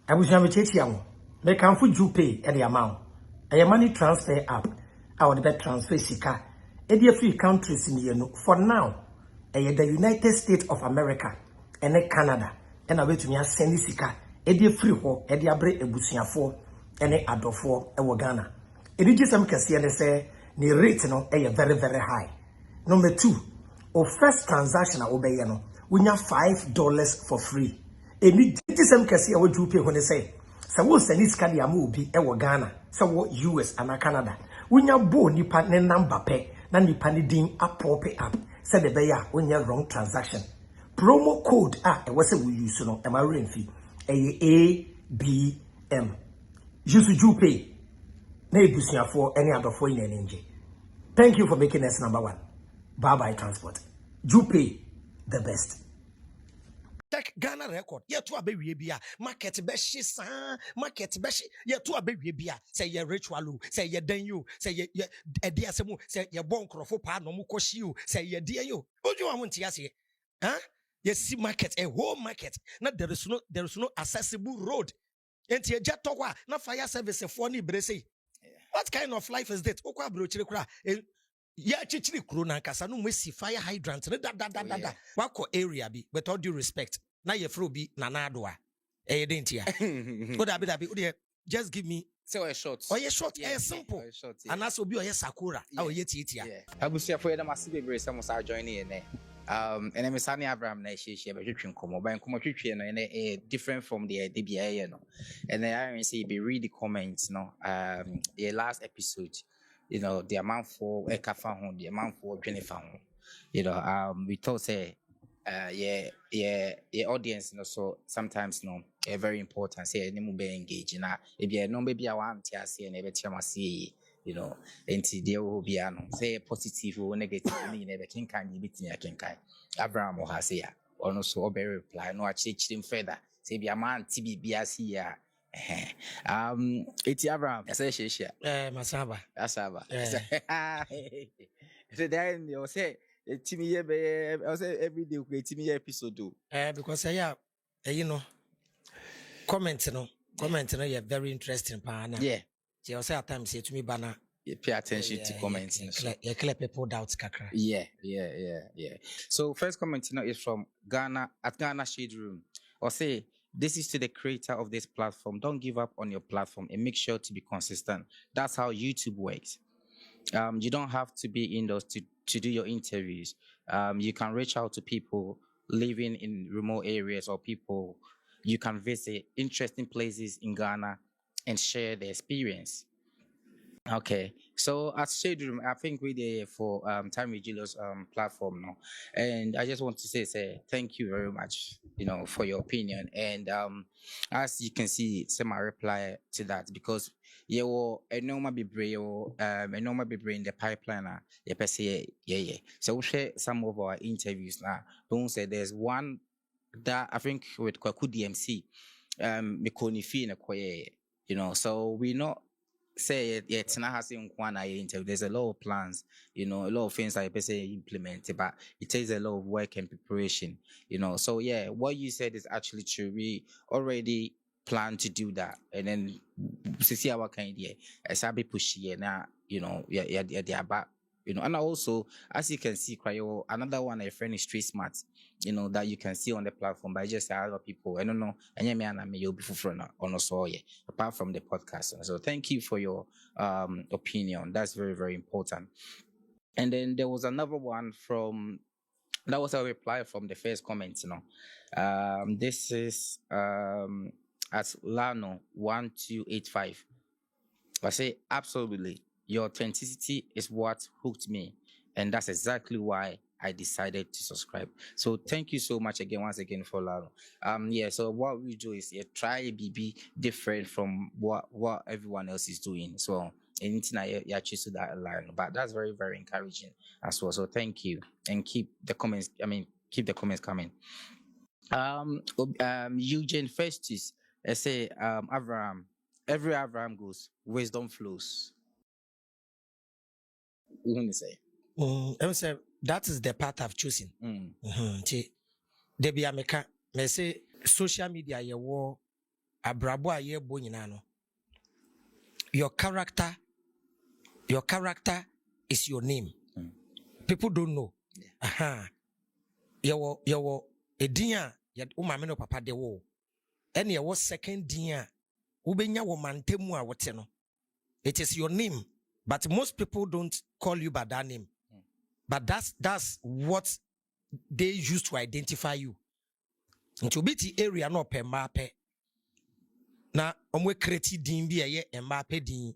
Abusia me chechi am. Me kan fu Jupay e de amount. A money transfer app. I would bet transfer sika. E de free countries in no. For now, the United States of America and Canada. And I wait to me send sika. E de free ho. E de abre ebusiafo and adofo e Ghana. E de gisam kese ne say ni rate no e very very high. Number 2, our first transaction a obey no. We have $5 for free. Any gisam kese a we Jupay when they say. So we send this card yamu bi e Ghana. So what US and Canada. We have bo nipa ne number pe na nipa ne din apope up. Said the beya when you wrong transaction. Promo code e was we use no e ma rent fee. ABM. Use Jupay. Na ebusuafo any other for in NNJ. Thank you for making us number 1. Bye bye transport. Jupay the best. Check Ghana record. Yeah, to a baby bia. Market beshi san. Market beshi. Yeah, to a baby bia. Say ye ritualu. Say ye denyu. Say ye edia semu. Say ye bon crofo pa no mu koshiu. Say ye dia yo. What you want to say? Huh? You see market, a whole market. Now there is no accessible road. And ye jet tokwa. Na fire service for ni brese. What kind of life is that? Okwa brochire kura. Yeah, chichiri krona kasa no mwesi fire hydrant da wako area bi with all due respect na ye fro bi nanadwa dentia oda just give me say a short simple and as obi oye sakura oye titia abusia for them asibe bre some are joining in and then Sani Avraham na share be twetwe nkomo ban komo twetwe no different from the DBA no and then I say be read the comments no the last episode. You know, the amount for the amount for Jennifer. You know, we thought say audience, you know, so sometimes no very important say any be engaged na if you no maybe I want to see and every time I see you know until there will be say positive or negative you never can you bit can Abraham or has here or no so very reply no actually him further say be a man TBBS here. It's Abraham. I say Masaba. Asaba. So then you say Timmy I say every day we Timmy episode do. Because you know comment no you're very interesting pana. Yeah. You say at times say to me bana pay attention to comments. You clear people doubts kakra. Yeah. So first comment is from Ghana at Ghana Shade Room. Or say this is to the creator of this platform. Don't give up on your platform and make sure to be consistent. That's how YouTube works. You don't have to be indoors to do your interviews. You can reach out to people living in remote areas or people you can visit interesting places in Ghana and share the experience. Okay, so at Shade Room, I think we're there for Time with Julius platform now, and I just want to say thank you very much, you know, for your opinion. And as you can see, my reply to that because you will a normal be brave in the pipeline. Yeah. So we'll share some of our interviews now. Don't say there's one that I think with Kwaku DMC, Mikoni Fi in a you know, so we not. Say it's not has one interview. There's a lot of plans, you know, a lot of things that I say implement, but it takes a lot of work and preparation, you know. So yeah, what you said is actually true. We already plan to do that, and then see our kind of as I be pushy now, you know, they are back. You know, and also, as you can see, Cryo, another one, a friend is Street Smart, you know, that you can see on the platform, but I just other people, I don't know, and you'll be front on us all, apart from the podcast. So thank you for your opinion. That's very, very important. And then there was another one that was a reply from the first comment, you know. This is at Lano 1285. I say, absolutely. Your authenticity is what hooked me. And that's exactly why I decided to subscribe. So thank you so much once again for Lalo. So what we do is try be different from what everyone else is doing. So anything I choose to that line. But that's very, very encouraging as well. So thank you. And keep the comments coming. Eugene Festus, I say Avraham. Every Avraham goes, wisdom flows. You want to say? I say that is the path I've chosen. Debbie Ameka, may say social media, abrabo a ye bo nyina no. Your character is your name. People don't know. Aha. Yawo edin ya umame no papa de wo. Ene yawo second din a ubenya wo mantemu a wote no. It is your name, but most people don't call you by that name. But that's what they use to identify you. Into biti area no pe mape. Na omwe kreti din bi eye mape din.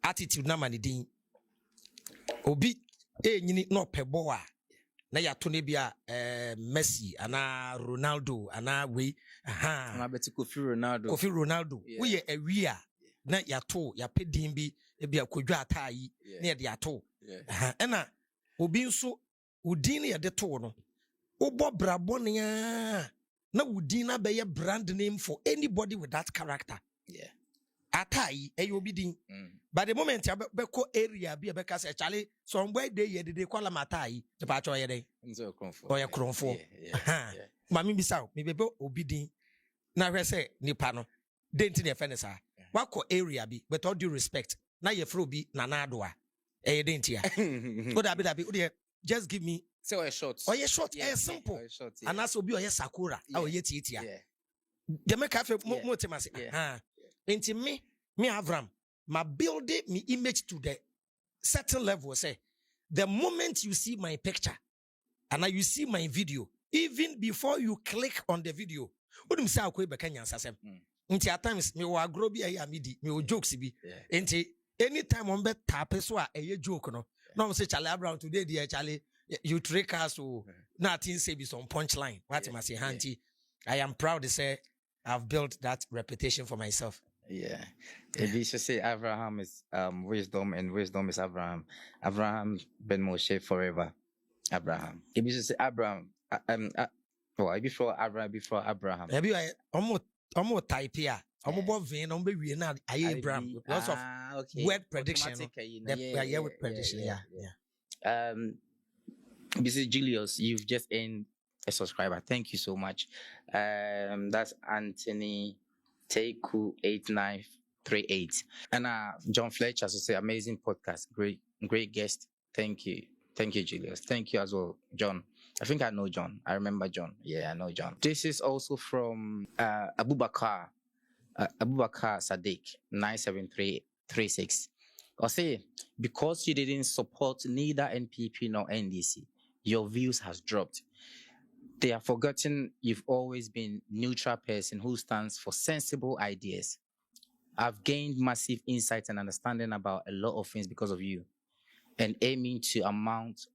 Attitude na mani din. Obi nyini no pe boa. Na ya to ne bia Messi ana Ronaldo ana we aha na beti Kofi Ronaldo we ye awia na ya to ya pedin bi e bia kodwa atai na ya de ato aha na obi nso udin ya de to no obo brabo ne na udin na be ye brand name for anybody with that character atai obi din. But the moment you go area be a say Charlie, somewhere they call them atai, the patch or ye or your cronfo. Mammy Bissau, maybe obedient. Now I say Nipano, didn't in your furnace. What co area be, with all due respect, now your fro be nanadua. Eh, didn't ya? Would I be just give me so a short. Oh, yeah, short, simple. And that's will be a Sakura, our yet here. The make cafe more to myself. Into me Avraham. My building me image to the certain level say the moment you see my picture and you see my video, even before you click on the video, what say akwe bekanya nsasem nti at times me wa grow bi ayi amidi me o jokes bi nti anytime on be tap so a eye joke no no say Charlie Abraham today dear Charlie you trick us so nothing say be some punchline what am I say hanti I am proud to say I've built that reputation for myself. Yeah. If you should say Avraham is wisdom and wisdom is Avraham. Avraham Ben Moshe forever. Abraham. If you should say Abraham, before Abraham. Maybe I almost type here. Almost vein on baby now. I Abraham. Lots of word prediction. Yeah, word prediction. Yeah. This is Julius. You've just earned a subscriber. Thank you so much. That's Anthony Teku 8938. And John Fletcher to say amazing podcast. Great guest. Thank you, Julius. Thank you as well, John. I think I know John. I remember John. Yeah, I know John. This is also from Abubakar Sadiq 97336. I'll say because you didn't support neither NPP nor NDC, your views has dropped. They have forgotten you've always been neutral person who stands for sensible ideas. I've gained massive insight and understanding about a lot of things because of you, and aiming to mount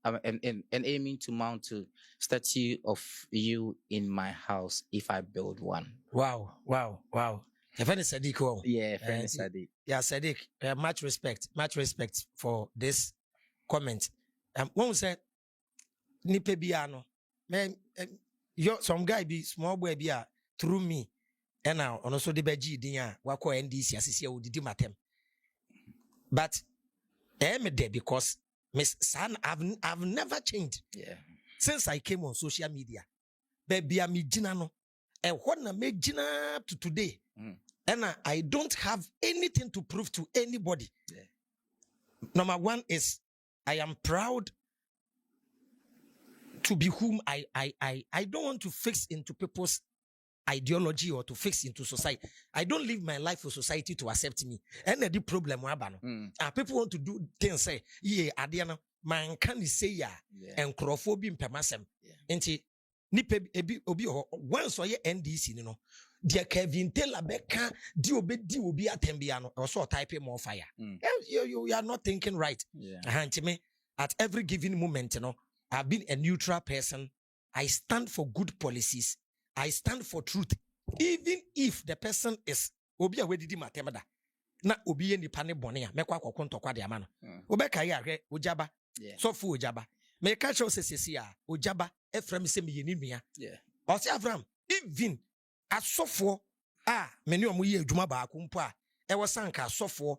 to statue of you in my house if I build one. Wow. Your friend is Sadiq. Yeah, friend is Sadiq. Yeah, Sadiq. Much respect for this comment. One said, "Nipe biano." Man, some guy be small boy be through me, and now also the beji dinya wako NDC asisi o didi matem. But I'm there because Miss San, I've never changed. Yeah. Since I came on social media, baby I'm no, and what na me jina to today, and I don't have anything to prove to anybody. Yeah. Number one is I am proud to be whom I don't want to fix into people's ideology or to fix into society. I don't live my life for society to accept me. And the problem people want to do things say, yeah, adiana man can say ya and crofobia permasem. Enti nipe obi once or ye NDC no. Dear Kevin Taylor Becca, di obi atembiano or so type more fire. You are not thinking right. At every given moment, you know. I've been a neutral person. I stand for good policies. I stand for truth. Even if the person is obi awedidi matemada na obi ni pane bone a mekwa kwakonto kwa de amano. Obeka ya hwe ojaba. So fu ojaba. Me ka cho sesesi a ojaba efrem se me yeni nua. O se Avraham even asofo meni omo ye adwuma ba ko mpo a e wo sanka asofo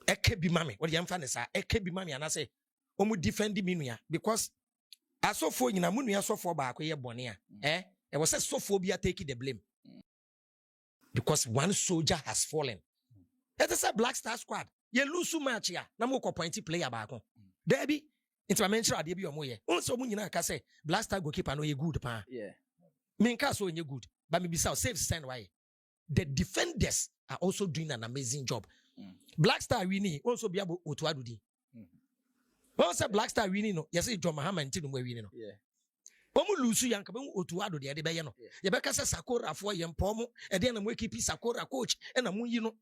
eke bi mame. Wo de yamfa ne sa eke bi mame anase omo defend me nua because asofo nyina mu nua asofo ba ko ye bone a e was sofo bi take the blame because one soldier has fallen. It is a Black Star Squad. You lose so much here. Na mo ko pointy player back on. Debbie, it's my mention ade bi omo ye. Unso mo nyina ka say Black Star goalkeeper no ye good pa. Yeah. Minka so nye good. But maybe so save stand why. The defenders are also doing an amazing job. Black Star winning also be able to adudi. Also Black Star winning no. Yes, John Mahama nti no winning no. Yeah. Omu lusu yanka be otuado de be ye no. Ye be ka say Sakora afo ye mpomo e de na mo keep Sakora coach e na mo yi no.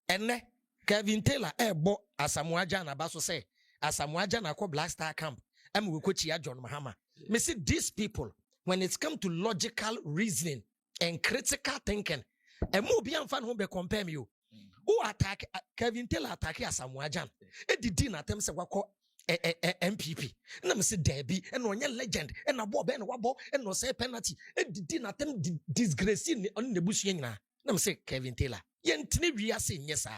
Enne Kevin Taylor bo Asamoah na baso say Asamoah na ko Black Star camp am we coach ya John Mahama. Me see these people when it's come to logical reasoning and critical thinking and mo bi amfa no be compare me o. Who attack Kevin Taylor attack Asamoah e didi na tem se kwakọ MPP na me say Derby and onye legend and na bo be na wabo and no say penalty e didi na tem disgrace ni on the busu nyina na me say Kevin Taylor yentine wi ase nyesa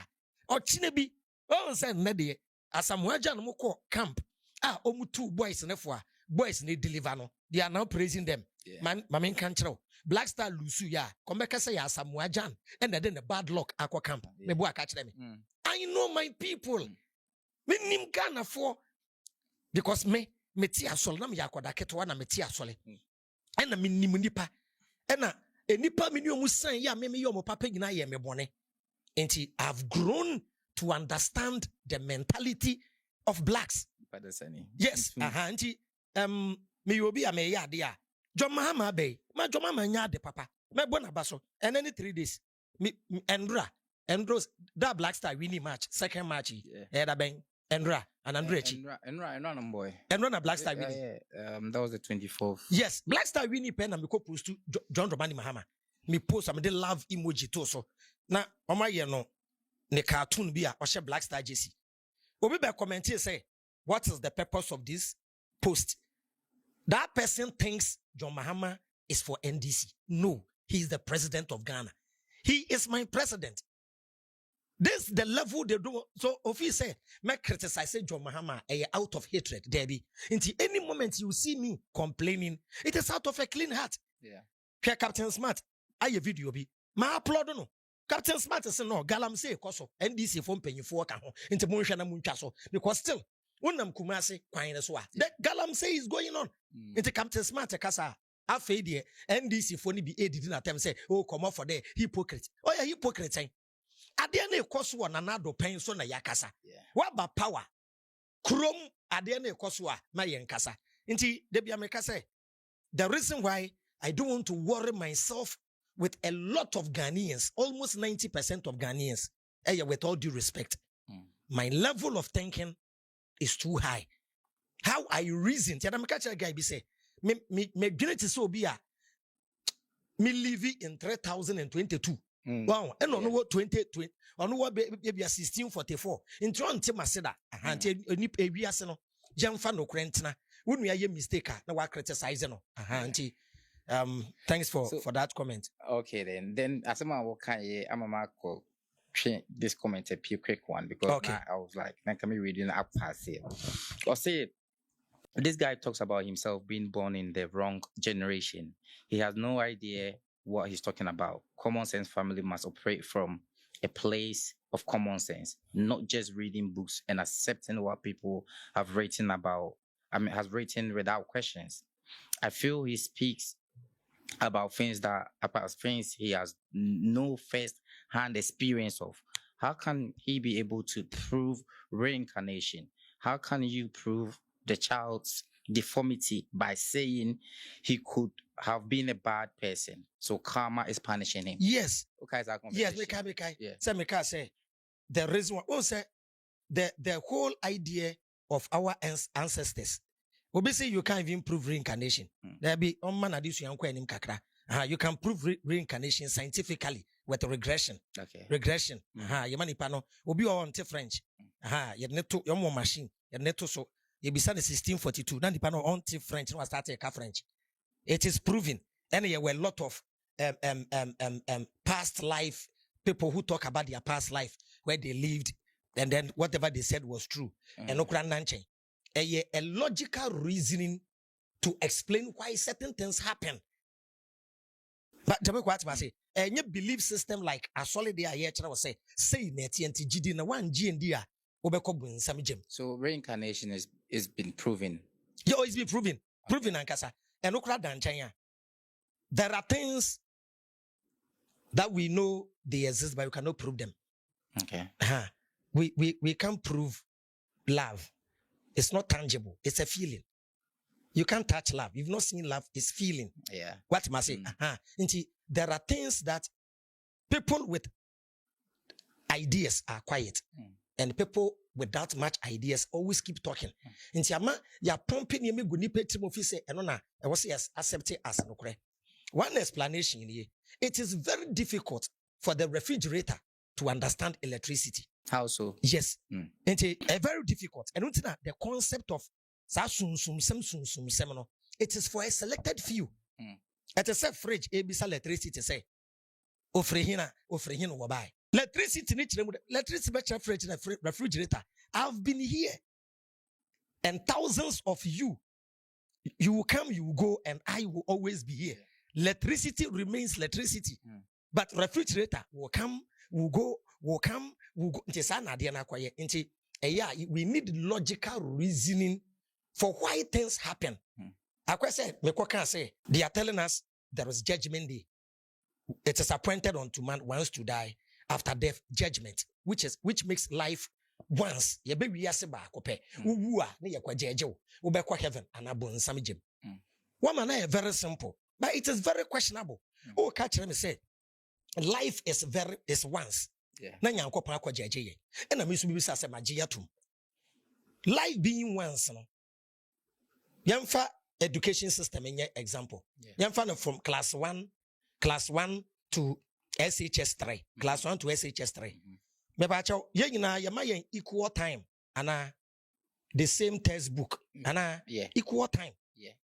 o chine bi o say na de Asamoah no ko camp omu two boys nefo a boys ne deliver no they are now praising them. Man mamen kan kire Black Star lusu ya komeka say Asamoah and then the bad luck akwa camp me bo aka kire me. I know my people me nim Ghana for because me ti asole na me yakoda keto na me ti asole na me nim nipa na enipa me ni omu san ya me ye omo papa nyina ye me bone enti I've grown to understand the mentality of blacks. Yes, enti me yobi a me ya de a John Mahama be ma John Mahama nya de papa me bona baso and any 3 days me Endros that Black Star winning match second match da ben Endra and Andrechi Enra boy Endra na Black Star winning that was the 24th. Yes, Black Star winning pen and me ko post to John Romani Mahama me post am de love emoji to so na oma ye no ne cartoon bi a o she Black Star JC obi be comment here say what is the purpose of this post. That person thinks John Mahama is for NDC. No, he is the president of Ghana. He is my president. This the level they do. So if he say, me criticize John Mahama out of hatred, Debbie. Until any moment you see me complaining, it is out of a clean heart. Yeah. Captain Smart, I video be. Ma upload no. Captain Smart say no, Galam say koso NDC from penny for ka ho. Into munhwana muncha so because still unam kumase kwan so a. The Galam say is going on. Into Captain Smart kasa afei de NDC for ni bi edidi na tem say oh come off for there hypocrite. Oh yeah hypocrite. Ade na ekoso na nado pen so na yakasa. What ba power? Krom ade na ekoso a ma yenkasa. Nti de bia meka say the reason why I don't want to worry myself with a lot of Ghanaians, almost 90% of Ghanaians, with all due respect, my level of thinking is too high. How I reason, I'm catch a guy be say, me granted so be a me live in 3022. Wow, and on what 2020, on what baby 1644. In Toronto, Maseda, a nip a biasino, Jam Fano Crentina, wouldn't we a mistake? No, I criticize no. Thanks for that comment. Okay, then as I'm a this comment a few quick one because I was like, can we reading up past here? Or say this guy talks about himself being born in the wrong generation. He has no idea what he's talking about. Common sense family must operate from a place of common sense, not just reading books and accepting what people have written about. Has written without questions. I feel he speaks about things he has no first-hand experience of. How can he be able to prove reincarnation? How can you prove the child's deformity by saying he could have been a bad person, so karma is punishing him? Yes. Okay, yes, we can. Yeah. Say the reason why say the whole idea of our ancestors. Obviously, you can't even prove reincarnation. There be you can prove reincarnation scientifically with regression. Okay. Regression. Yamani pano. Obi on French. You neto your machine. You neto so you be 1642. Now the pano on French. No start a French. It is proven. And there were a lot of past life people who talk about their past life where they lived, and then whatever they said was true. And no nanche. A logical reasoning to explain why certain things happen. But the what I say, and your belief system like a solid idea, I was say NTNT GD na one G and D. So reincarnation is been proven. Yo, it's been proven. Proven and kasa. And okra dan chanya. There are things that we know they exist, but we cannot prove them. Okay. We can't prove love. It's not tangible. It's a feeling. You can't touch love. You've not seen love. It's feeling. Yeah. What must I say? There are things that people with ideas are quiet. And people without much ideas always keep talking. Ya pumping you me go nipe Timothy say enona I was accept it as no correct. One explanation here, it is very difficult for the refrigerator to understand electricity. How so? Yes. Very difficult. And the concept of it is for a selected few. It is a fridge, ABC electricity say. Ofrehina wabai. Electricity, fridge, refrigerator. I've been here. And thousands of you will come, you will go, and I will always be here. Electricity remains electricity. But refrigerator will come, will go, will come, will go. We need logical reasoning for why things happen. I said, they are telling us there is judgment day. It is appointed unto man once to die, after death, judgment, which makes life once. Heaven and woman very simple, but it is very questionable. Oh, catch me say, life is once. Life being once, Yamfa education system in your example. Yamfa from class 1 to SHS3. Class 1 to SHS3. Mebacho, yama equal time. Ana the same textbook. Ana equal time.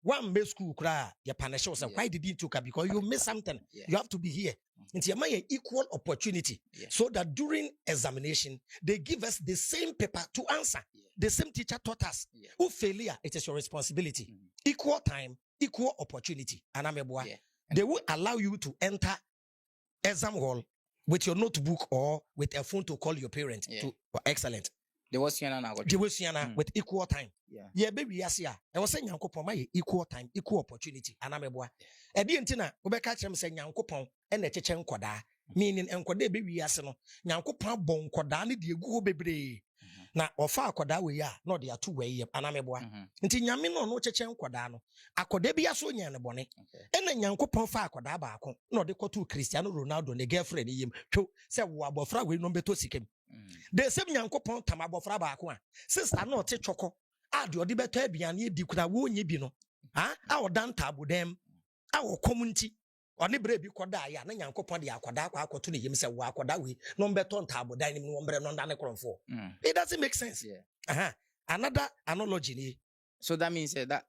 One base school cry, your punish yourself. Why did you took? Because you miss something. You have to be here. It's your equal opportunity. So that during examination, they give us the same paper to answer. The same teacher taught us. Who failure, it is your responsibility. Equal time, equal opportunity. They will allow you to enter exam hall with your notebook or with a phone to call your parent. Excellent. They was with equal time. Baby, yes, yeah. I was saying equal time, equal opportunity. Anameboa. Edientina, Obeka Chem saying Yankopon and the Chechen Koda, meaning Enkode baby yasino, Yankopon bon Kodani, the go baby. Na ofa akoda we ya no de ato we yam anameboa nti nyame no cheche nkoda no akoda bia so nya ne bone ena nyankopon fa akoda ba ako no de koto Cristiano Ronaldo ne girlfriend yim tw se wo abofra we no beto sikem de sem nyankopon tam abofra ba ako a sister no te choko a de odi beto abiane di kura wo nye bi no a odanta abodem a wo community oni bre bi koda ya na nyankopon de akoda akoto ne yim se wo akoda we no beto ntabodan ni no mbre no ndane kromfo. It doesn't make sense. Another analogy. So that means that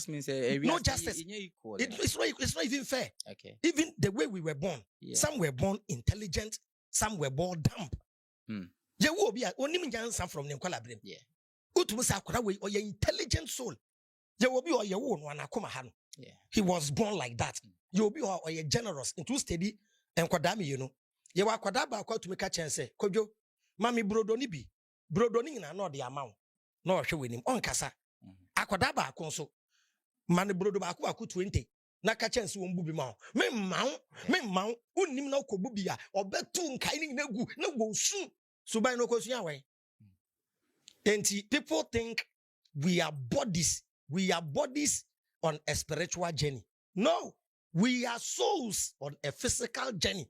means no justice. It's not even fair. Okay. Even the way we were born, some were born intelligent, some were born dumb. You will be only some from Nicola Brim. Or your intelligent soul. You will be or your own one. He was born like that. You will be or your generous into steady and Kodami, you know. You are Kodaba to make a chance. Kojo, Mammy Brodoni be. Brodoni na no the amount. No show with him on Casa. Akodaba conso. Man brodo aku 20. Naka chance won bubi ma. Me mount, unim na ko bubia, or betu nkaini negu, no go soon. So by no question way. And people think we are bodies on a spiritual journey. No, we are souls on a physical journey.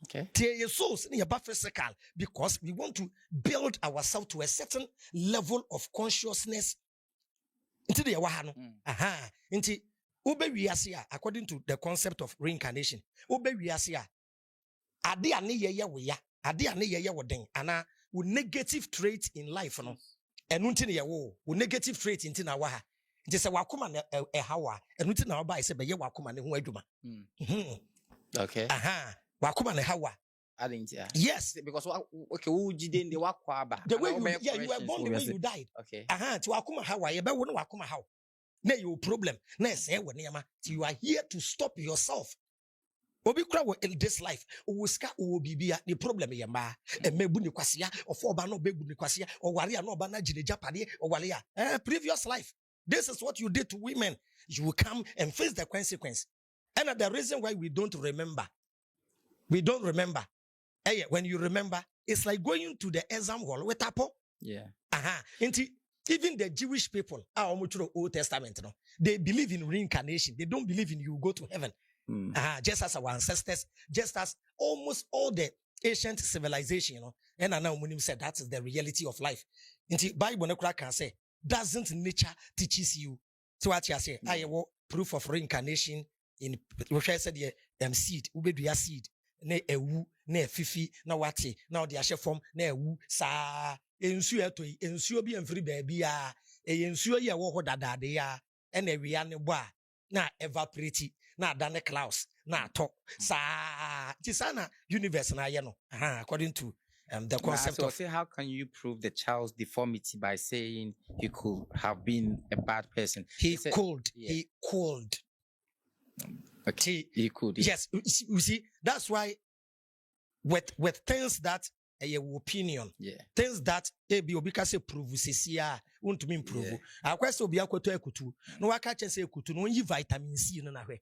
Okay. Tear your souls in your physical because we want to build ourselves to a certain level of consciousness. Into the wahano. Into ube wiasia according to the concept of reincarnation. Ube wiasia. Ade ane ye we ya. Ade ane ye woden. Ana with negative traits in life no. Enunti ne ye wo. With negative traits into na waha. It is a wakuma ne hawa. Enunti na oba ise be ye wakuma ne ho adwuma. Okay. Wakuma ne hawa. Yes, because okay, the way you were born, the way you died. Okay. To wakuma hawa, you be won wakuma how. Na your problem. Na say when you are here to stop yourself Obi kura in this life, uska ubibia, the problem yama, and mebu ni kwasia, or for bano bebu ni kwasia, or waria no bana jine japadi, or walia. Previous life. This is what you did to women. You will come and face the consequence. And the reason why we don't remember, when you remember, it's like going to the exam hall with Apo. Yeah. Even the Jewish people, Old Testament, no, they believe in reincarnation. They don't believe in you go to heaven. Just as our ancestors, just as almost all the ancient civilization, and now Munim said that is the reality of life. Into Bible can say, doesn't nature teaches you? So what you say, I will proof of reincarnation in which I said seed, ubeduya seed, ne ewu, ne fifi, na wati, now the ashe form, ne ewu, sa ensuo bi amfiri baabi a ensuo ye wo ho dada de ya na wia ne bo a na evaporate na dane clouds na to sa tisana universe na ye no according to the concept so of say how can you prove the child's deformity by saying he could have been a bad person? He could. Okay. He could. Yes, you see that's why with things that opinion, things that be obika say prove sesia won't mean prove. I question obi akoto ekutu no waka che say ekutu no yi vitamin C no na hwe.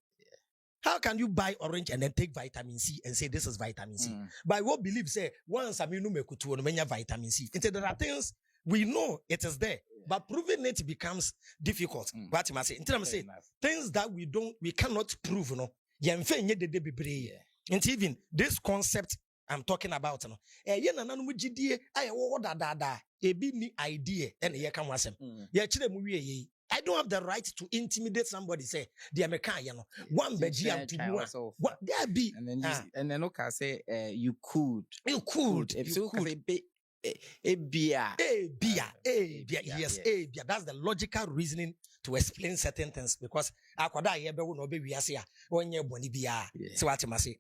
How can you buy orange and then take vitamin C and say this is vitamin C? By what belief say once I mean no mekutu no menya vitamin C. Instead there are things we know it is there, but proving it becomes difficult. What am I saying? Instead I'm saying things that we cannot prove no. Yemfe nye dede bebre. And even this concept I'm talking about no. Ye na nanu gidie aye wo da. Ebi ni idea and ye kan wasem. Ye kire mu wie ye. I don't have the right to intimidate somebody say the American you know. One beji am to do. What there be and then okay say you could. If you could say yes, that's the logical reasoning to explain certain things because akwada ye be wo no be wiase a onye boni bia so what am I say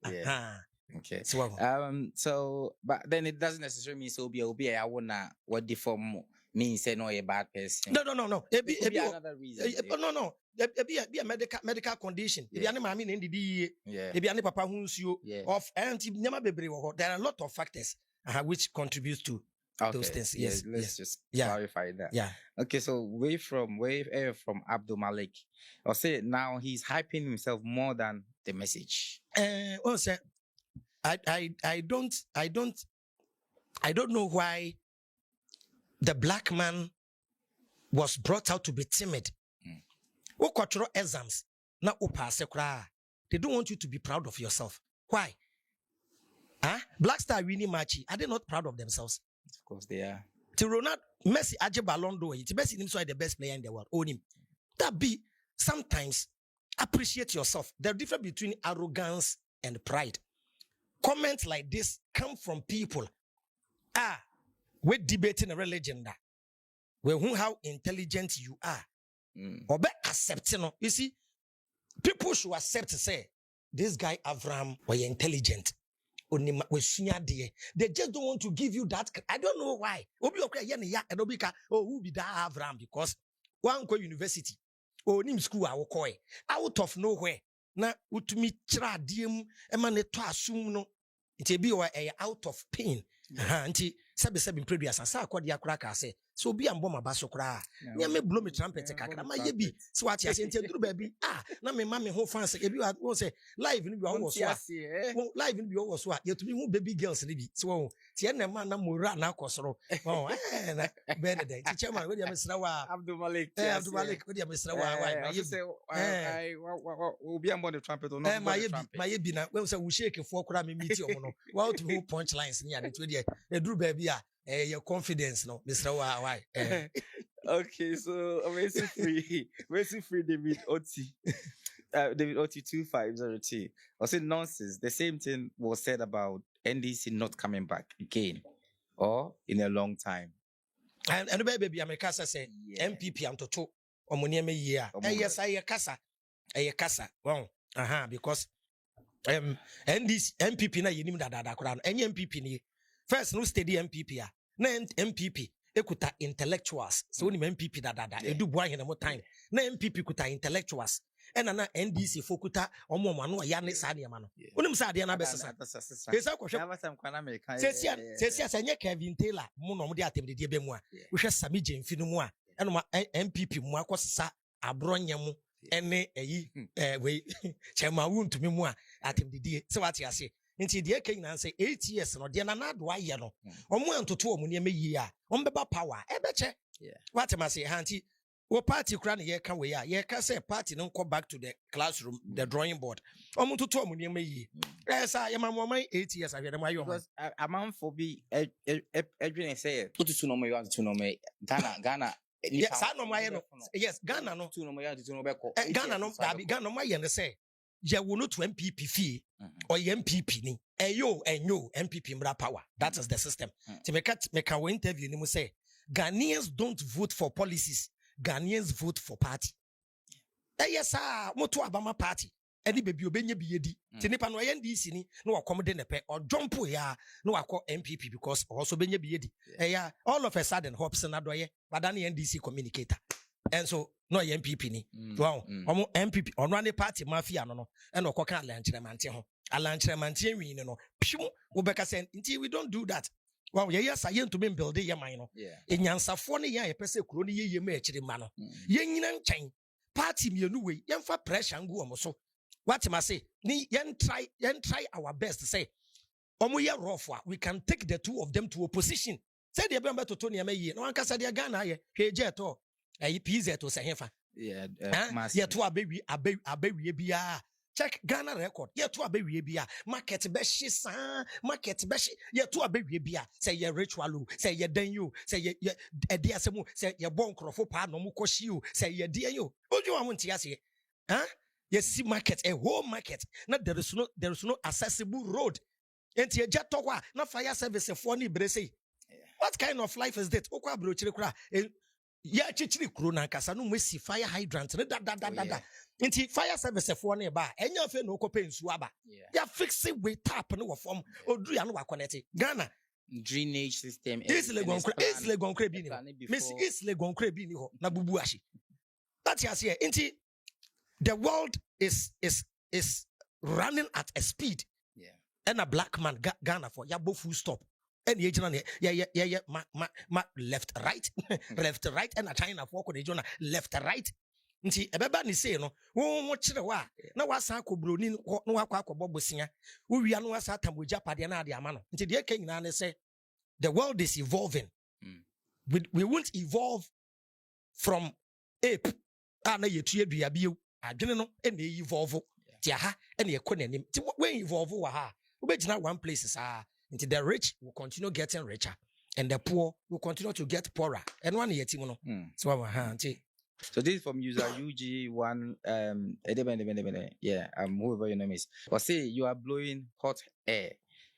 okay so but then it doesn't necessarily mean so be I wanna what deform means say no a bad person. No another reason no be a medical condition if you ma me ndidi if you papa hu nsuo of anti nyama bebre wo there are a lot of factors which contributes to those things. Let's just clarify that. Okay, so way from Abdul Malik, I'll say now he's hyping himself more than the message. Also, I don't know why the black man was brought out to be timid. Cultural exams na pass. They don't want you to be proud of yourself. Why? Black Star winning match. Are they not proud of themselves? Of course they are. To Ronald Messi, Aje Ballon d'Or. It's Messi himself the best player in the world. Own him. That be sometimes appreciate yourself. The difference between arrogance and pride. Comments like this come from people. We're debating a religion that. Who how intelligent you are. Or be accepting. You see, people should accept to say this guy Avraham was intelligent. They just don't want to give you that. I don't know why. Who be that Avraham? Because one go university, school out of nowhere. Na utumi chra diem emane to asum no. It be out of pain. Anti sabe previous sa akwadi akura ka say so bi ambo mabaso kura na me blow me trumpet kakra ma ye bi so what ya say duru ba bi na me ma me ho fans e bi won say live ni bi won so live ni bi won so ye to me hu baby girls ni bi so tie na ma na mora na akosoro na be ne dey chairman we dey mesra wa Abdul Malik we dey mesra wa why you say I obi ambo the trumpet or not ma ye bi na we say we shake for kura me meet you no wa to hold punch lines ni ade to dey e duru ba bi your confidence, no, Mr. Why? Okay, so Messi free David Oti. David Oti 2502. I said nonsense. The same thing was said about NDC not coming back again or in a long time. And baby, America say MPP am to omunieme year. Yes, I kasa. Well, because NDC MPP na yenim da kura. Any MPP ni first no steady MPP na MPP ekuta intellectuals so ni MPP da edu bua hena mo time na MPP kuta intellectuals ena na NDC fokuta omo ma no ya ne sa de ma no wonim sa de na besesa esa ko hwe sesia senye Kevin Taylor mu no mo de atem de be mu a wo hwe Sami Jemfi no mu a eno ma MPP mu akosesa abronye mu ene eyi we chema wuntumi mu a atem de se wate ase nti de eke nyina say 8 years no de na do aye no omo antoto omo ne meyi a ombeba power ebeche wate ma say hanti wo party kura ne ye ka we a ye ka say party no go back to the classroom the drawing board omo toto omo ne meyi sa ye ma mo 8 years ahwe dem ayo because a man for be edwin say tutu no mo you want to no me Ghana yes I know my no yes Ghana no tutu no mo you want to no be ko Ghana no dabi Ghana no ye ne say ye wo no to MPP fee or ye MPP ni enyo MPP mra power that is the system to make our interview ni mo say Ghanaians don't vote for policies, Ghanaians vote for party. Yes, moto abama party. Any baby obenye biyedi. Tinipa no NDC ni no accommodate nepe or jump ya no akọ MPP because also benye biyedi. All of a sudden Hobson adoye badani NDC communicator. And so no MPP ni. Wow. Omo MPP on one party mafia no and okoka alanchremantie ho. Alanchremantie wi no. Pshum obeka say we don't do that. Wow, yes, I to be building your mind. Enyansafo ne ya yepese kuro ne yeye ma akire ma no. Ye nyina nchen. Party me no way. Yemfa pressure ngu omo so. What am I say? Ni yen try our best to say. Omo ye rough we can take the two of them to opposition. Say the be to Tony Amaye. No anka say the Ghana ye. Hweje to. PZ to say hefa. Yeah, ye to abewie bia. Check Ghana record. Ye to abewie bia. Market be shi market be shi. Ye to abewie bia. Say ye ritual, say ye den you, say ye edi asemu, say ye bon krofo pa no mu koshi you, say ye die you. Oju amunti ase. You see market, a whole market. Not there is no accessible road. Enti ye jet tokwa na fire service for ni brese. What kind of life is that? Okwa bro chire kura. Ya chichiri kuro na kasa no mwesi fire hydrant da. Enti fire service for ni ba. Enya fe no kope nsu aba. Ya fix it with tap no form. Odu ya no wa connect. Ghana drainage system isle gonkre bi ni ho. Miss isle gonkre bi ni ho na bubu ashi. That ya say enti the world is running at a speed. And a black man Ghana for ya bo full stop. And yeah, ma left right left right and a China for ko de left right. Nti ebeba ni say no wo kire wa na wasa akobro ni no akwa bobosia wo wia no wasa tamoja pade na ade ama no nti de eka nyina ne say the world is evolving. We won't evolve from ape na yetu adua bio adwene no e na evolve ti ha e na ekọ nanim ti when evolve wa ha obegina one place until the rich will continue getting richer and the poor will continue to get poorer and one year no so this is from user UG1 whoever your name is. Or say you are blowing hot air.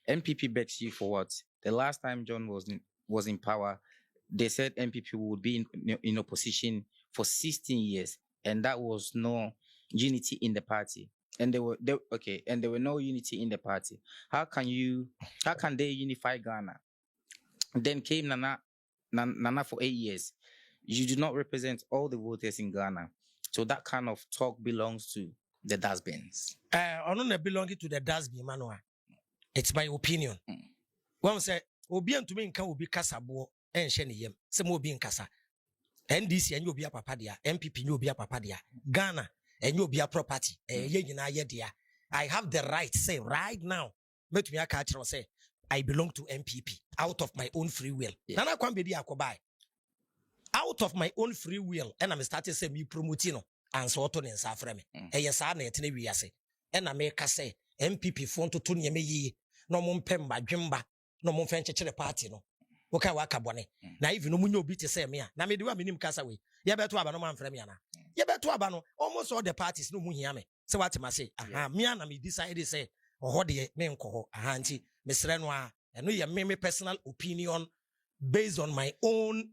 MPP begs you for what? The last time John was in power, they said MPP would be in opposition for 16 years, and that was no unity in the party. And there were no unity in the party. How can they unify Ghana? Then came Nana for 8 years. You do not represent all the voters in Ghana. So that kind of talk belongs to the dustbins. I don't belong to the dustbin, Manoa. It's my opinion. One say, Obian to me can be Casabo and Sheni Yem. Some will be in Casa. NDC and you'll be a papadia. MPP you'll be a papadia. Ghana and you'll be a property. I have the right, say right now. Let me catch or say, I belong to MPP out of my own free will. Nana can be the out of my own free will, and I'm starting say me promotino and so on and saframe. Yes, I net we say. And I make us say MPP phone to Tony me no mon pemba jimba, no mon fenche the party no. Okay, wakabone. Na even no munyo beat say me. Na me do a minim cast away. Ya beto abano man fremiana. Ya beto abano almost all the parties no muhiame. So what I say, me and me decided say, oh, de me nko ahanti, Miss Renoir, and we me personal opinion based on my own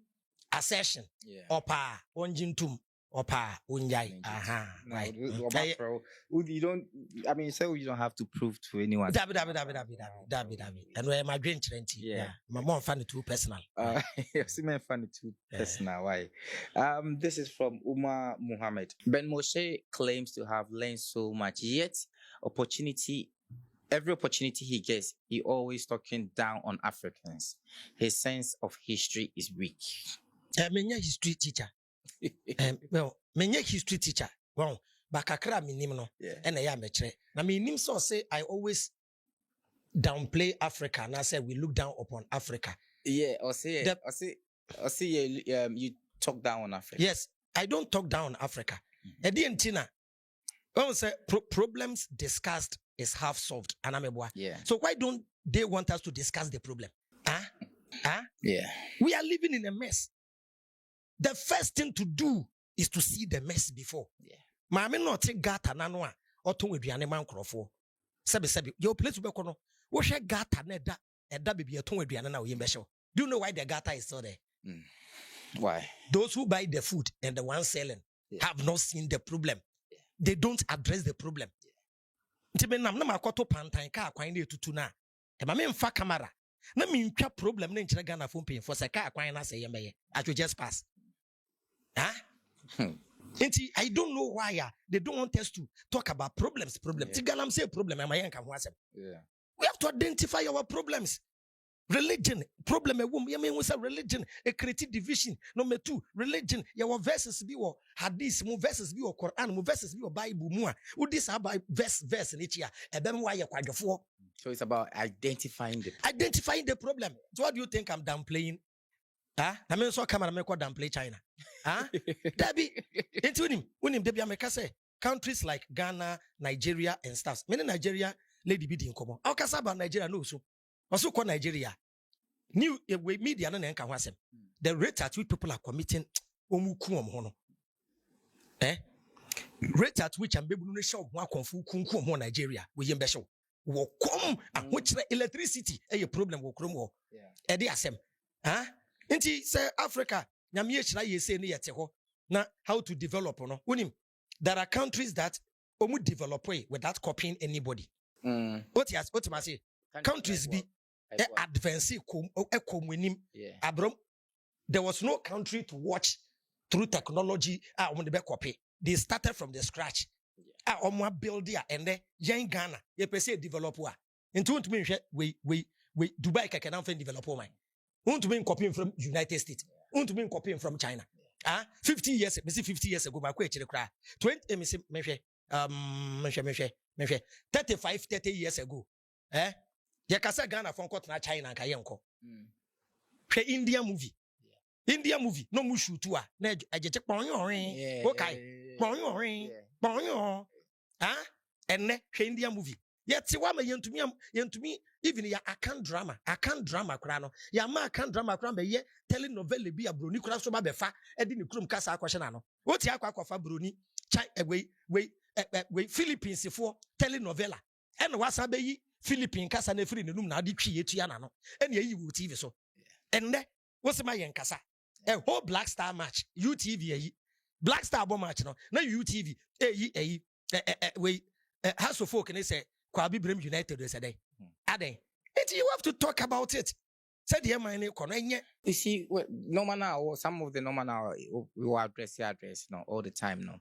assertion or pa onjintum Opa, unjai. No, Right. you don't. I mean, so you don't have to prove to anyone. Dabi. And where my drink Yeah. my mom found it too personal. See, my funny too personal. Why? This is from Umar Muhammad. Ben Moshe claims to have learned so much, yet every opportunity he gets, he always talking down on Africans. His sense of history is weak. Menya history teacher. Well, menya history teacher. Well, bakakra minim no. And I am a na minim so say I always downplay Africa and I say we look down upon Africa. Yeah, or say you talk down on Africa. Yes, I don't talk down on Africa. Edientina. When say problems discussed is half solved. Yeah. So why don't they want us to discuss the problem? Yeah. We are living in a mess. The first thing to do is to see the mess before. Yeah. Mama no take gata nanoa oton aduane man krofo. Sebi your place be kono. Wo hwe gata na eda baby oton aduane na wo yembe hwe. Do you know why the gata is still there? Why? Those who buy the food and the ones selling have not seen the problem. They don't address the problem. Nti me nam na makoto pantan ka akwan na etutu na. E ma me mfa camera. Na me ntwa problem na nkyere Ghana phone pay for say ka akwan na say yembe ye. I should just pass. Nti I don't know why they don't want us to talk about problems. Ti Ghana say problem am ayen ka ho asem. We have to identify our problems. Religion, problem a woman, you say religion, a creative division. Number 2, religion, your verses be or hadith, mu verses be or Quran, mu verses be or Bible, mua. Would this have verse in each year? And then why you're quite for? So it's about identifying the problem. So what do you think I'm downplaying? I mean, so camera make downplay China. Debbie, into him, Debbie, I say countries like Ghana, Nigeria, and stuff. Many Nigeria, lady be in common. How can about Nigeria no so? Also call Nigeria. New media the rate at which people are committing rate at which I'm able to show one confu Nigeria we yembesho will come and which electricity a problem will chrome Eddie asem inti say Africa nyamie chira ye say ne yete ho na how to develop no unim there are countries that develop without copying anybody what you say countries be advance there was no country to watch through technology copy. They started from the scratch. Build there and then young Ghana you per se developer into we Dubai can developer mine. Want to be copying from United States. Want to be copying from China. 50 years 50 years ago, my question 30 years ago. Yakasa Ghana from Kotna China Kayanko. India movie. India movie. No mushu tua. Okay. And ne India movie. Yet Siwama yen to me even ya akan drama krano. Yama akan drama kran ye telling novelle be a bruni kura so befa edini krum kasa question ano. What ya kwa bruni we Philippines for telling novella. And wasa be Philippine kasa na free nenum na de twi etua na no ene yi wu TV so enne wose ma yen kasa a whole Black Star match UTV yi Black Star bo match no na UTV we House of Folk ne say Kwabi Brem United say dey aden you have to talk about it said the man kono enye you see normal now some of the normal now we will address all the time no.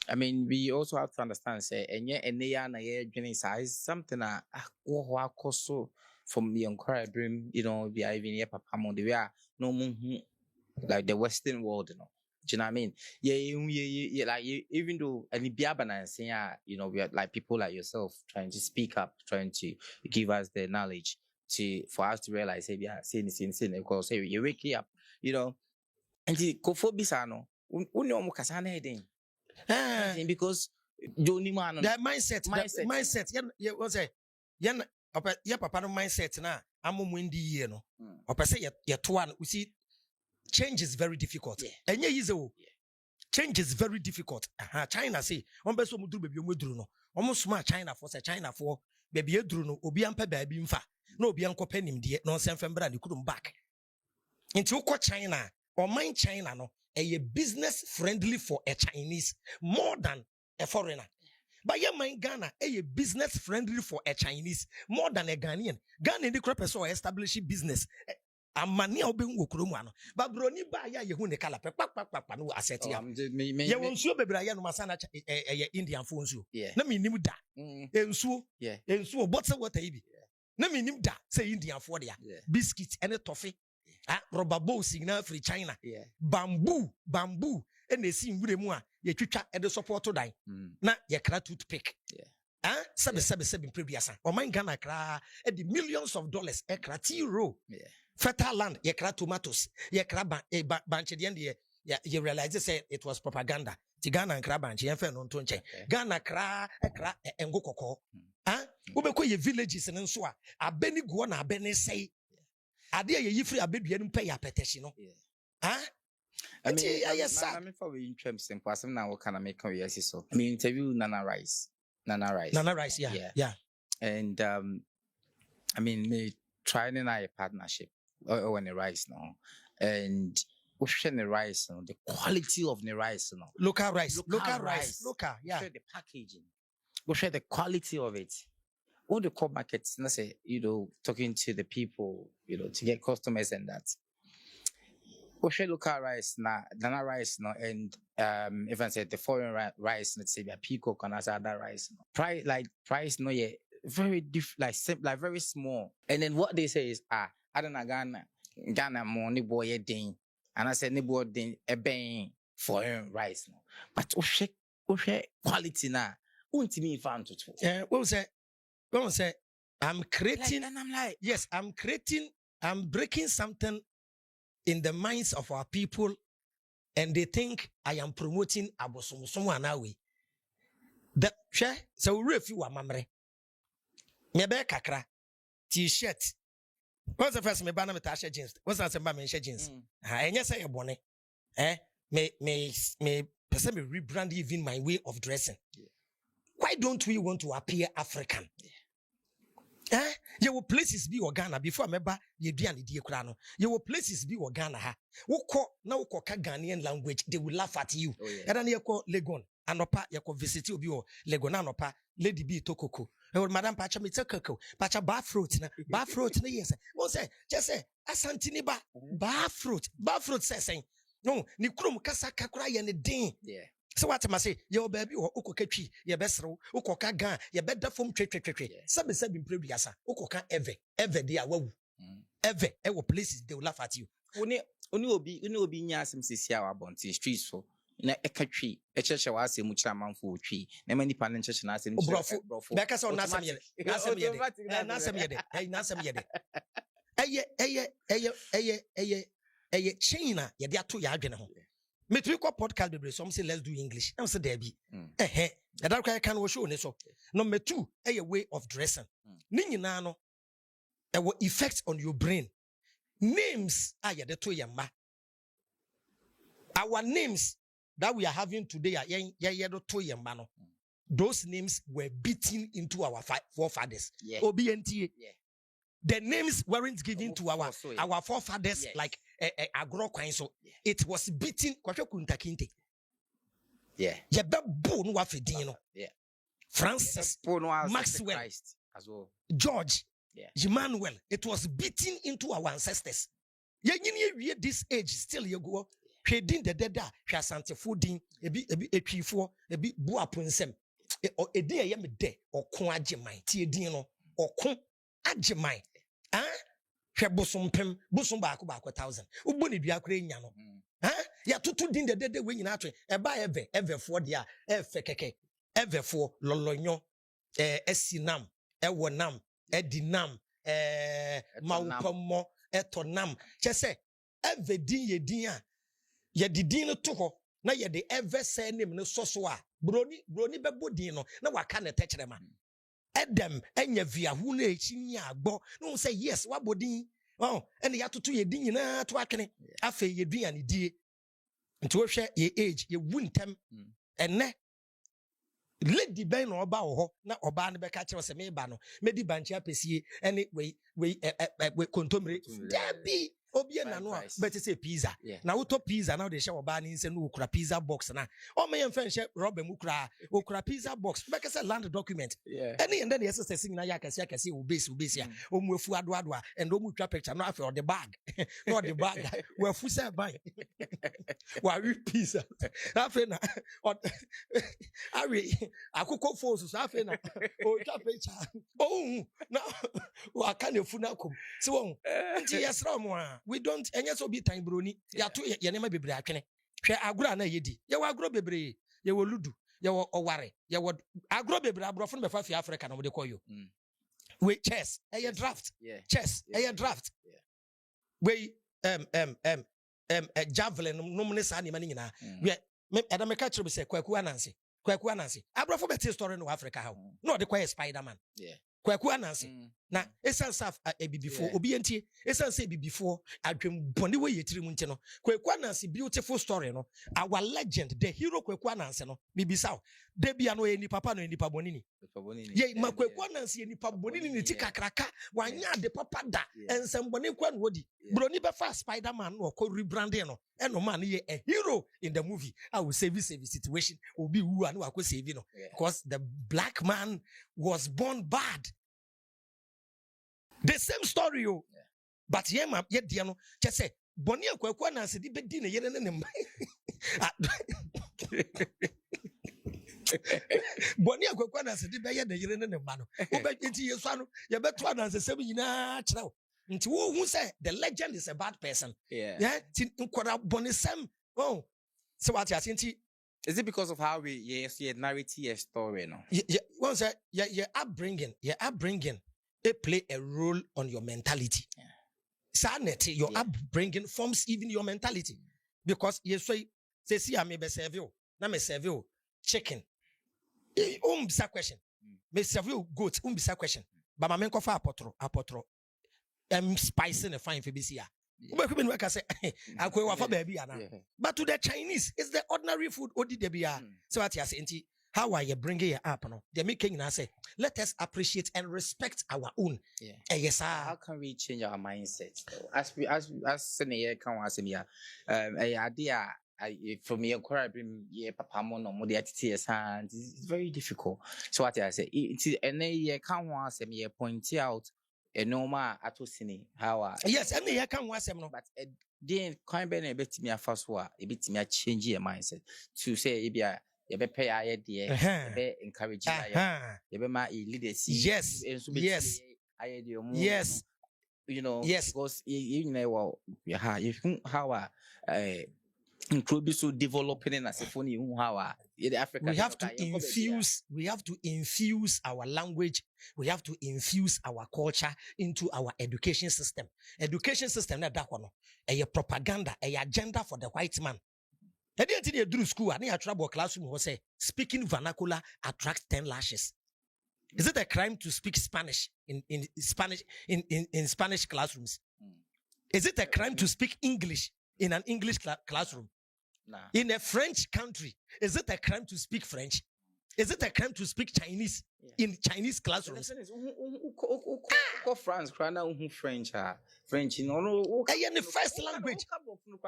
I mean, we also have to understand, say, is something that from the encouraged dream, we are even here, Papa, we are no more like the Western world, Do you know what I mean? Yeah, like even though any biabana saying, we are like people like yourself trying to speak up, trying to give us the knowledge for us to realize, hey, we are saying, because say you wake up, and the kofobisano, because the mindset yeah was a yan papa no mindset na amomwendi ye no opese ye to an we see change is very difficult enye easy o change is very difficult China say on be so muduru baby omuduru no omo soma China for baby eduru no obi ampa baby mfa na obi ankopa nimde no semfembra ne kudum back into uko China or mind China no a business friendly for a Chinese more than a foreigner. But yeah, my Ghana a business friendly for a Chinese more than a Ghanaian. Ghana in the crop so establishing business. A money open wukrumano. But broni ba ya ye hune kala pe pak no asset ya. Ye wonsuo bebra ya no masana Indian phones you. Na me nim da. Ensuo. Ensuo bottle water ibi. Na me nim da say Indian for dia. Biscuit and toffee. Rubber bowl signal free China. Bamboo. And they see with mu a ye twitwa e de support to dan. Na ye kra toothpick. Seven previous. O man Ghana kra e the millions of dollars e kra tea-roll. Fertile land, ye kra tomatoes, ye kra banche the end you realize say it was propaganda. Tigana and kra banche ye fe no ntonche. Ghana kra engo koko. Ubeko ye villages and so a beni go na beni say ade ye yifri abedua no pay apetition no. I mean, I'm for we interesting person now. What can I make yes so? I mean, interview Nana Rice, yeah. And I mean, me trying a partnership or the rice now, and we share the rice, the quality of the rice, local rice, yeah. The packaging, we share the quality of it. All the core markets, say, talking to the people, to get customers and that. We share local rice, Nana rice, and if I said the foreign rice, let's say the peacock and other rice, price, no, yeah. Very like very small. And then what they say is, I don't know Ghana money boy a ding. And I said nibo ding a bang foreign rice no. But quality na. Won't me found to what was say I'm creating and I'm like, yes, I'm breaking something in the minds of our people, and they think I am promoting someone away. That share so refu wa mamre. Mebe kakra t-shirt. What's the first me bana me tasha jeans? What's the second me share jeans? Enya say ebone. Me person me rebrand even my way of dressing. Why don't we want to appear African? Your places be Ghana before meba ye duan di ekura no. Your places be Ghana ha. Woko na woko ka Ghanaian language, they will laugh at you. Era na yeko Legon anopa yeko visit obi o Legon anopa lady be tokoko. Madam Pacha me koko. Pacha bar fruit na yes. Won say just say asantini bar fruit says no ni krom kasa kakura ye ne din. So what am I say? Your baby or ukoketri, your best row, ukoka gan, your better from trade. Seven previous, ukoka ever dear wow. Ever places they will laugh at you. Only be near some CCR bonty streets for na a country, a church was a much amount for tree. Na many panel church and ask him, Becca's on Nasam yede. China, ye dia to yagena ho. Me three podcast bebre some say let's do English. I'm say there be. That I can show ne so. Number 2, a way of dressing. Ni nyina no e will effect on your brain. Names are ye to yamba. Our names that we are having today are ye to yamba no. Those names were beaten into our forefathers. OBNTA. The names weren't given to our forefathers like agro so it was beaten kuntakinte. Francis Maxwell as well. George Emmanuel, it was beaten into our ancestors. This age still you go trading the dead asante fooding ebi buaponsem edi ye me de okon ageman tie din no okon ageman hwe bosom ba 1,000 uboni dua kora nya no ya tutu din de we nyina atwe e ba ever for dia efe keke ever for lolonyo esinam ewonam edinam mawupomo etonam chese ever din ye din a ye didin no to ho na ye de ever say name no so a broni bebo din no na waka na techrema Edem enya via hu na echi ni agbo no say yes wabodin ene ya tutu ye din nyina to akene afa ye dua ne die nti wo hwe ye age ye wuntem ene lady ben no oba wo ho na oba ne beka kire se me ba no medi banchi apesie ene we kontomre dabi obie na no but say pizza na wo to pizza na wo de hye wo ba ni nse no okura pizza box na o me yem fa hye rubber mu kura okura pizza box be say land document any and then yes say sing na ya kase wo base ya o mu afu ado and o mu twa picture no afi o the bag no the bag we afu say ban wa we pizza afi na ari akoko force so afi na o twa picture oh na wa kan afu na kom so won nti yesra mo a we don't enye so bi tan broni ya to ye nema bebre atwene hwe agro na yedi ye wa agro bebre ye wo ludu ye wo oware ye wo agro bebre abrofo no be fa fi Africa na mo de koyo we chess draft chess draft we javelin no mo ne sa ne ma nyina we me ka kire be say kwaku anansi abrofo be story no Africa how no de koy Spider-Man kwaku anansi na esansa ebibifo obi entie esansa ebibifo adwem bone we yetiri mu nte no kwaku anansi beautiful story no our legend the hero kwaku anansi no bibisa de bia no eni papa no eni pabonini ye ma kwaku anansi eni pabonini ni tikakraka wanya de papa da ensembone kwa no wodi broni be fa Spider-Man no ko rebranding no eno man ye a hero in the movie I will save situation obi wu anu akọ save no because the black man was born bad. The same story, but yema yet diano just say Bonia Kwakwana said, Bedina Yen. Bonia Kwakwana said, Bayan the Yen and Mano. Into your son, you better one as a 7 year now. Into who say the legend is a bad person. Yeah, Bonisam. Oh, so what you think? Is it because of how we narrate a story? No, one say your upbringing, it play a role on your mentality. Sanity, your upbringing forms even your mentality. Because you say see I may be serve you, na me serve you chicken. Bisa question. Me serve you goat, bisa question. But my men ko fa apotro. Spice in a fine for BCA. But to the Chinese, it's the ordinary food. So what you say? How are you bringing it up? No, they're making us say, let us appreciate and respect our own. Yes, sir. How can we change our mindset? As senior can was in here, idea. For me, papa mono it's very difficult. So what I say, it's any can was me point out a normal atosini how yes, and they can was no, but then kind be a bit me a first war, a bit me a change your mindset to say if you be pay idea, be encourage you be my leadership. Yes, yes, you know, yes, because you know how include so developing in as a funny how Africa we have to infuse our language, we have to infuse our culture into our education system na that one a propaganda a agenda for the white man. I didn't see through school and trouble classroom was say speaking vernacular attracts 10 lashes. Is it a crime to speak Spanish in Spanish classrooms? Is it a crime to speak English in an English classroom? Nah. In a French country, is it a crime to speak French? Is it a crime to speak Chinese in Chinese classrooms? France, French, French, no. The first language.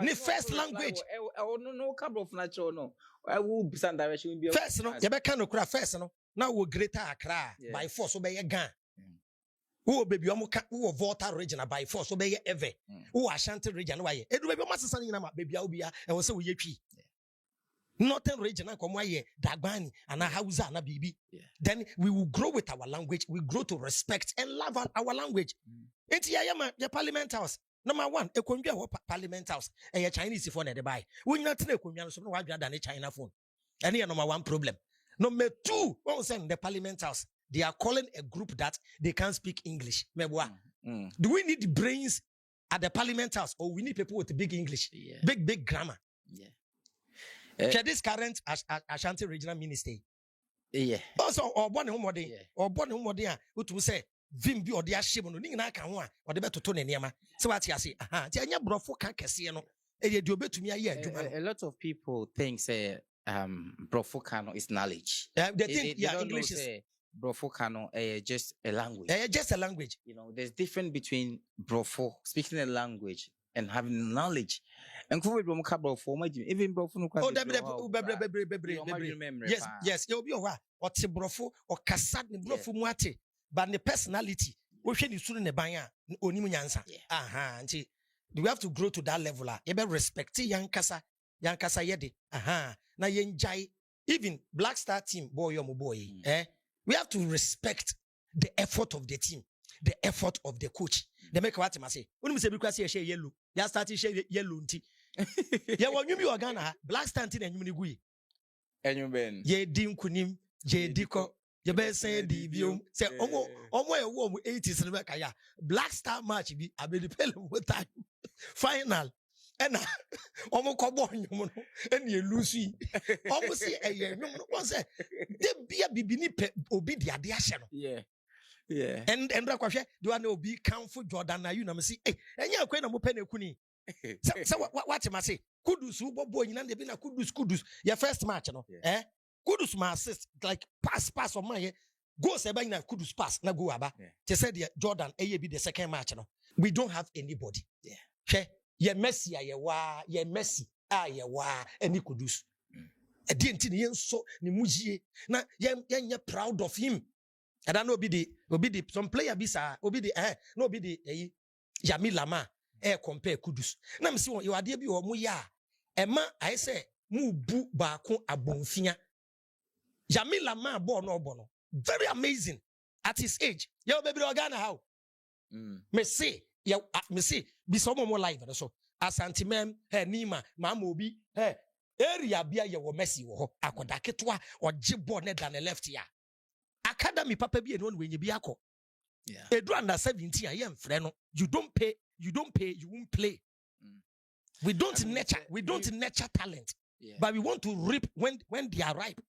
The first language. No, couple of natural no. I will be some direction. First, no. You can cry first, no. Now we greater Accra by force obey a gun. Who baby who Volta region by force obey ever. Who Ashanti region why? It will be master son in baby Albia and was so ye. Northern region come why Dagbani and Hausa and Bibi. Then we will grow with our language. We grow to respect and love our language. It's your parliament house. Number one, a Columbia parliament house and a Chinese phone at the buy. We not take so why than a China phone. And here number one problem. Number two, the parliament house. They are calling a group that they can't speak English. Do we need brains at the parliament house or we need people with big English, big grammar? This current Ashanti regional minister. Also, or born home who to say, Vimbi or the Ashimono, Nina Kawa, or the better tone in Yama. So what you say, Tanya Brofo Cassiano, a lot of people think, say, Brofocano is knowledge. They think, English is. Brofocano, just a language. Just a language. You know, there's difference between Brofo speaking a language and having knowledge. And even bro oh yes you'll be a what brofo or kasad ne brofo muate but the personality we should use ne banya onimu nyansa aha nti we have to grow to that level you be respect yankasa yede aha na yenjai even Black Star team boy we have to respect the effort of the team, the effort of the coach. They make what I say. When we say because you share yellow, you start to share yellow. Yeah, when you be Ghana, Black Star team and you gui. And you ben. Ye dim kunim, je diko. You better say divium. Say omo a warm 80s in the Black Star match be a bit of time. Final. And almost cobon and you lose almost say a year. No one say there be a bibini obidia yeah. And the question do I know be count for Jordan? You know, see, hey, and you're going to penny kuni. So what am I say? Kudus, boy, you know, been a kudus. Your first match, no, Kudus my assist like pass on my go say by na kudus pass na go aba. They said Jordan, be the second match, no. We don't have anybody. Yeah. Ye Messi ye Messi any kudus. A didn't so ni mujie na ye proud of him. And I know be the some player bisa be the no be the Yami Lama compare kudus. Na me see you ade bi o mu ya ema I say mu bu baako abonfia. Yami Lama ball no very amazing at his age. Yo baby Ghana how? Me see be some more live so Asante mem Nima mama obi area bia ye wo Messi wo ho akoda ketwa o jibbo ne da ne left ya. Academy papa bi eno wenye bi akọ. Edu under 17 a yem frɛ no. You don't pay, you won't play. We don't nurture talent. But we want to reap when they are ripe.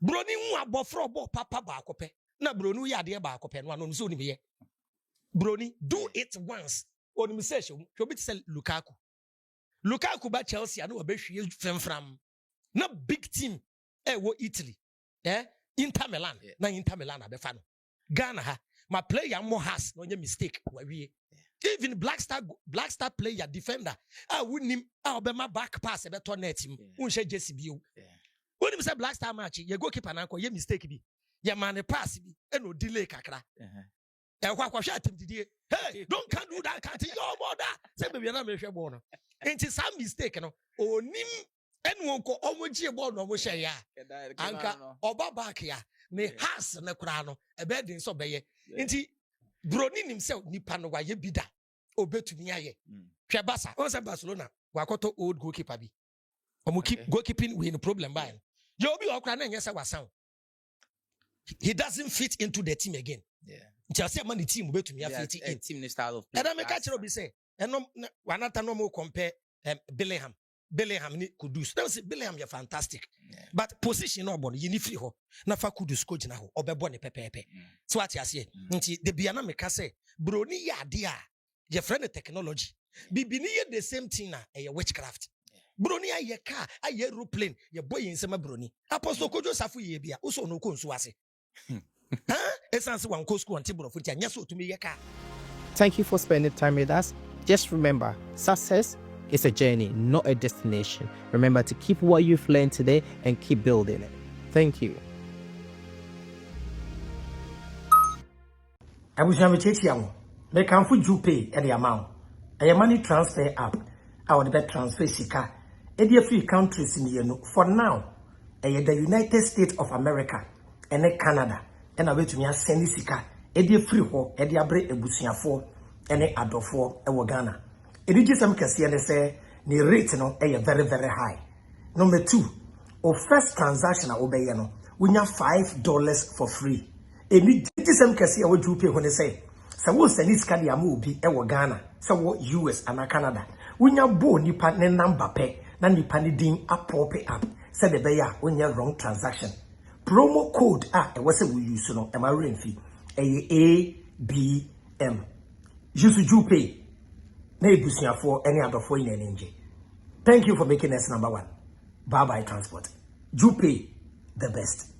Broni hu abofro bo papa ba akopɛ. Na broni hu yade ba akopɛ no anu so ni be. Broni do it once. Oni say shobi say Lukaku ba Chelsea anu obehwie femfram. Na big team wo Italy. Inter Milan, na Inter Milan abefa no. Ghana ha, my player more has no mistake. Even Black Star player defender, I wouldn't him. Obema back pass a better net him. Unse JCBU. When him say Black Star match, you go keep an anchor, ye mistake be. Ye man pass be, and no delay kakra. Hey, can't do that, can't your border. Say baby, na me share born. Ain't it some mistake no? O nim enu ko omoji ball no mo share ya. Anka oba back ya. Ne has ne kura no ebe din so beye. Nti broni himself nipa no wa ye bida. Obetumi aye. Hwe Barca, on say Barcelona, wakoto old goalkeeper bi. Omo keep goalkeeping we no problem by. You obi okra na nyesa wasan. He doesn't fit into the team again. Chelsea man the team obetumi fit in team style of play. And I make a be say, and no wanata no more compare Bellingham ni Kudus. Now say Bellingham you're fantastic. But position no body you need free ho. Na fa Kudus coach na ho obebo ne pepepe. So what you say? Nti de bia na meka say broni ya ade a your friend the technology. Bibi ni the same thing na e witchcraft. Broni aye car, aye aeroplane, your boy in sema broni. Apostle Kojo Safu ye bia, uso no ko nso ase. Essence one ko school anti bro futi anya so to me ye car. Thank you for spending time with us. Just remember, success is a journey, not a destination. Remember to keep what you've learned today and keep building it. Thank you. I wish I would take you. They can put you pay at the amount. A money transfer app. I would bet transfer sika. A free countries in the for now. The United States of America and Canada. And I wait to me send sika. A free ho. A break a busia for and a adofo a Ghana. It is some can see and say the rate no very very high. Number 2, or first transaction obey no we have $5 for free. It is some can see what you pay when they say. So we send this card yamu be Ghana. So what US and Canada. We have bo nipa ne number pay na nipa ni din apope app. Say the beya when you wrong transaction. Promo code was we use no am fee. ABM. Use you pay. For any other foreign energy. Thank you for making us number 1. Bye bye transport. You pay the best.